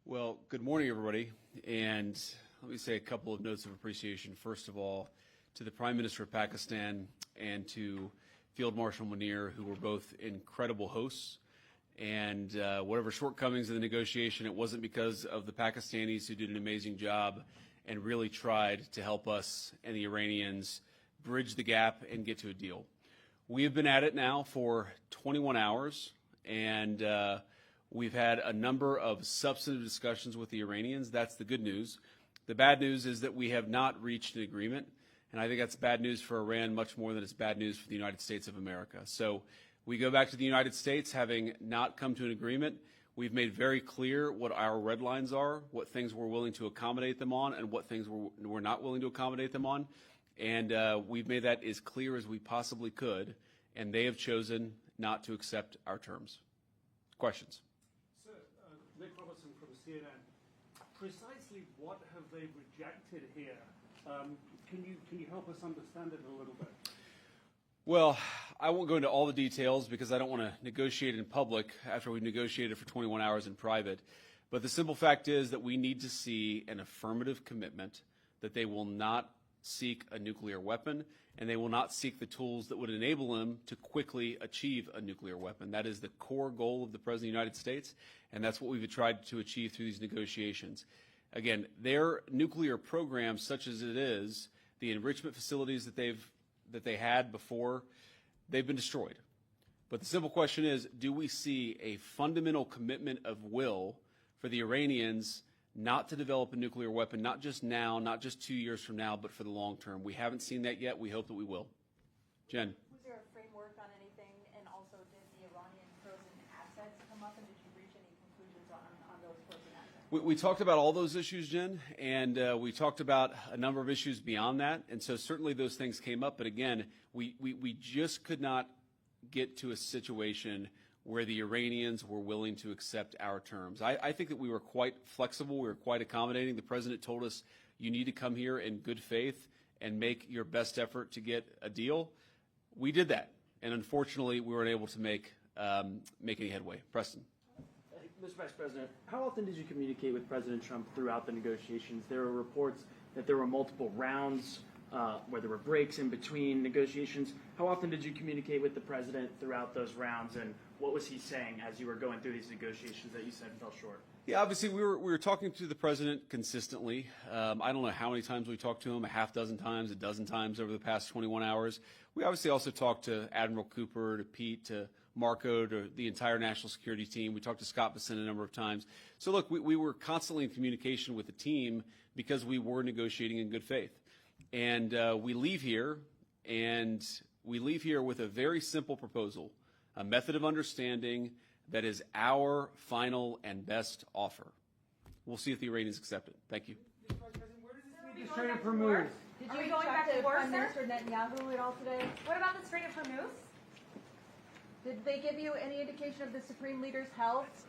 Well, good morning, everybody. And let me say a couple of notes of appreciation. First of all, to the Prime Minister of Pakistan and to Field Marshal Munir, who were both incredible hosts. And whatever shortcomings in the negotiation, it wasn't because of the Pakistanis, who did an amazing job and really tried to help us and the Iranians bridge the gap and get to a deal. We have been at it now for 21 hours, and we've had a number of substantive discussions with the Iranians. That's the good news. The bad news is that we have not reached an agreement, and I think that's bad news for Iran much more than it's bad news for the United States of America. So we go back to the United States having not come to an agreement. We've made very clear what our red lines are, what things we're willing to accommodate them on, and what things we're not willing to accommodate them on. And we've made that as clear as we possibly could, and they have chosen not to accept our terms. Questions? Sir, Nick Robertson from CNN. Precisely what have they rejected here? Can you help us understand it a little bit? Well, I won't go into all the details because I don't want to negotiate in public after we've negotiated for 21 hours in private. But the simple fact is that we need to see an affirmative commitment that they will not seek a nuclear weapon, and they will not seek the tools that would enable them to quickly achieve a nuclear weapon. That is the core goal of the President of the United States, and that's what we've tried to achieve through these negotiations. Again, their nuclear program, such as it is, the enrichment facilities that they had before, they've been destroyed. But the simple question is, do we see a fundamental commitment of will for the Iranians not to develop a nuclear weapon, not just now, not just 2 years from now, but for the long term? We haven't seen that yet. We hope that we will. Jen. Was there a framework on anything? And also, did the Iranian frozen assets come up, and did you reach any conclusions on those frozen assets? We talked about all those issues, Jen, and we talked about a number of issues beyond that. And so certainly those things came up. But again, we just could not get to a situation where the Iranians were willing to accept our terms. I think that we were quite flexible. We were quite accommodating. The President told us, you need to come here in good faith and make your best effort to get a deal. We did that. And unfortunately, we weren't able to make any headway. Preston. Mr. Vice President, how often did you communicate with President Trump throughout the negotiations? There were reports that there were multiple rounds where there were breaks in between negotiations. How often did you communicate with the President throughout those rounds, and what was he saying as you were going through these negotiations that you said fell short? Yeah, obviously we were talking to the President consistently. I don't know how many times we talked to him, a half dozen times, a dozen times over the past 21 hours. We obviously also talked to Admiral Cooper, to Pete, to Marco, to the entire national security team. We talked to Scott Bessent a number of times. So look, we were constantly in communication with the team because we were negotiating in good faith. And we leave here with a very simple proposal, a method of understanding that is our final and best offer. We'll see if the Iranians accept it. Thank you. Mr. Vice President, where does this lead to Strait of Hormuz? Did Are you we going talk back to to war, Prime sir? Minister Netanyahu at all today? What about the Strait of Hormuz? Did they give you any indication of the Supreme Leader's health?